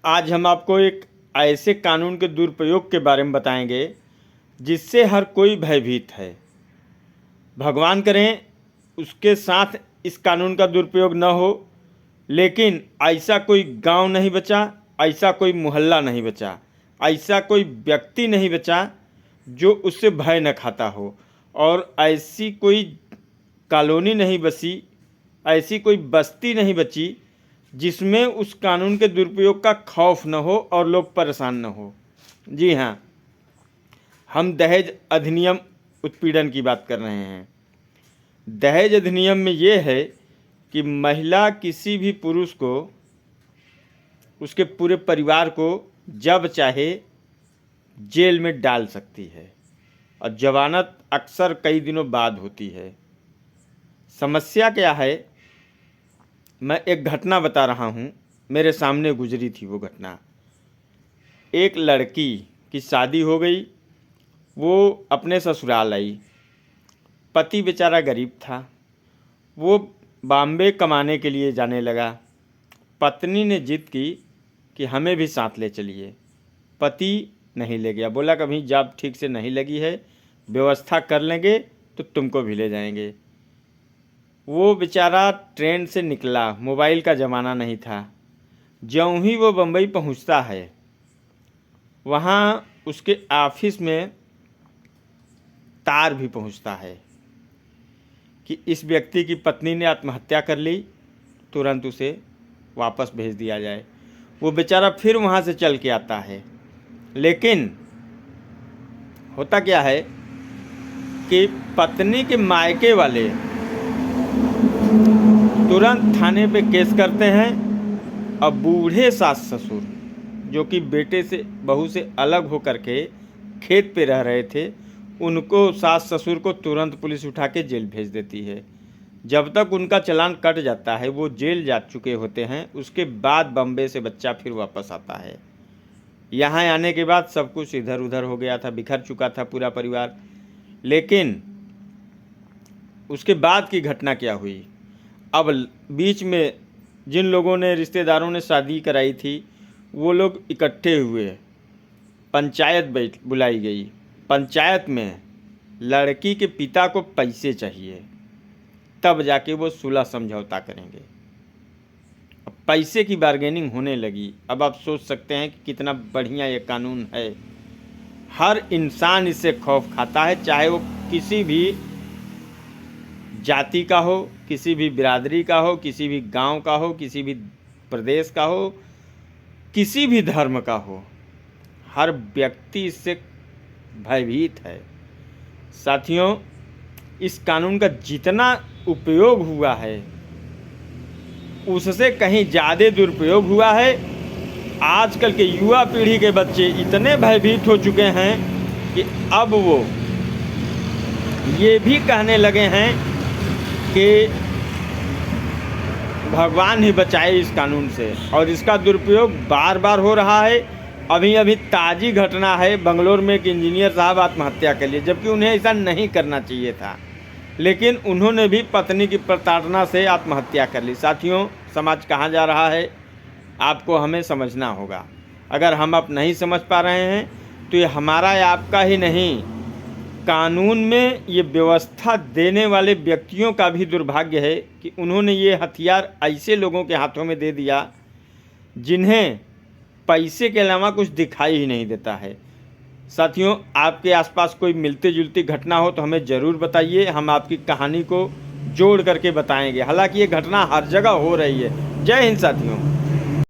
आज हम आपको एक ऐसे कानून के दुरुपयोग के बारे में बताएंगे जिससे हर कोई भयभीत है। भगवान करें उसके साथ इस कानून का दुरुपयोग न हो, लेकिन ऐसा कोई गांव नहीं बचा, ऐसा कोई मोहल्ला नहीं बचा, ऐसा कोई व्यक्ति नहीं बचा जो उससे भय न खाता हो, और ऐसी कोई कॉलोनी नहीं बसी, ऐसी कोई बस्ती नहीं बची जिसमें उस कानून के दुरुपयोग का खौफ न हो और लोग परेशान न हो। जी हाँ, हम दहेज अधिनियम उत्पीड़न की बात कर रहे हैं। दहेज अधिनियम में ये है कि महिला किसी भी पुरुष को, उसके पूरे परिवार को जब चाहे जेल में डाल सकती है, और जमानत अक्सर कई दिनों बाद होती है। समस्या क्या है, मैं एक घटना बता रहा हूँ, मेरे सामने गुजरी थी वो घटना। एक लड़की की शादी हो गई, वो अपने ससुराल आई। पति बेचारा गरीब था, वो बॉम्बे कमाने के लिए जाने लगा। पत्नी ने जिद की कि हमें भी साथ ले चलिए। पति नहीं ले गया, बोला कभी जॉब ठीक से नहीं लगी है, व्यवस्था कर लेंगे तो तुमको भी ले जाएंगे। वो बेचारा ट्रेन से निकला, मोबाइल का ज़माना नहीं था। ज्यों ही वो बम्बई पहुंचता है, वहाँ उसके ऑफिस में तार भी पहुंचता है कि इस व्यक्ति की पत्नी ने आत्महत्या कर ली, तुरंत उसे वापस भेज दिया जाए। वो बेचारा फिर वहाँ से चल के आता है, लेकिन होता क्या है कि पत्नी के मायके वाले तुरंत थाने पे केस करते हैं। अब बूढ़े सास ससुर जो कि बेटे से बहू से अलग होकर के खेत पे रह रहे थे, उनको सास ससुर को तुरंत पुलिस उठा के जेल भेज देती है। जब तक उनका चालान कट जाता है, वो जेल जा चुके होते हैं। उसके बाद बम्बे से बच्चा फिर वापस आता है। यहाँ आने के बाद सब कुछ इधर उधर हो गया था, बिखर चुका था पूरा परिवार। लेकिन उसके बाद की घटना क्या हुई, अब बीच में जिन लोगों ने, रिश्तेदारों ने शादी कराई थी, वो लोग इकट्ठे हुए, पंचायत बुलाई गई। पंचायत में लड़की के पिता को पैसे चाहिए, तब जाके वो सुलह समझौता करेंगे। अब पैसे की बार्गेनिंग होने लगी। अब आप सोच सकते हैं कि कितना बढ़िया ये कानून है। हर इंसान इससे खौफ खाता है, चाहे वो किसी भी जाति का हो, किसी भी बिरादरी का हो, किसी भी गांव का हो, किसी भी प्रदेश का हो, किसी भी धर्म का हो। हर व्यक्ति इससे भयभीत है। साथियों, इस कानून का जितना उपयोग हुआ है, उससे कहीं ज़्यादा दुरुपयोग हुआ है। आजकल के युवा पीढ़ी के बच्चे इतने भयभीत हो चुके हैं कि अब वो ये भी कहने लगे हैं कि भगवान ही बचाए इस कानून से, और इसका दुरुपयोग बार बार हो रहा है। अभी ताज़ी घटना है, बंगलोर में एक इंजीनियर साहब आत्महत्या कर लिए, जबकि उन्हें ऐसा नहीं करना चाहिए था, लेकिन उन्होंने भी पत्नी की प्रताड़ना से आत्महत्या कर ली। साथियों, समाज कहाँ जा रहा है, आपको हमें समझना होगा। अगर हम अब नहीं समझ पा रहे हैं तो ये हमारा या आपका ही नहीं, कानून में ये व्यवस्था देने वाले व्यक्तियों का भी दुर्भाग्य है कि उन्होंने ये हथियार ऐसे लोगों के हाथों में दे दिया जिन्हें पैसे के अलावा कुछ दिखाई ही नहीं देता है। साथियों, आपके आसपास कोई मिलती जुलती घटना हो तो हमें ज़रूर बताइए, हम आपकी कहानी को जोड़ करके बताएंगे। हालांकि ये घटना हर जगह हो रही है। जय हिंद साथियों।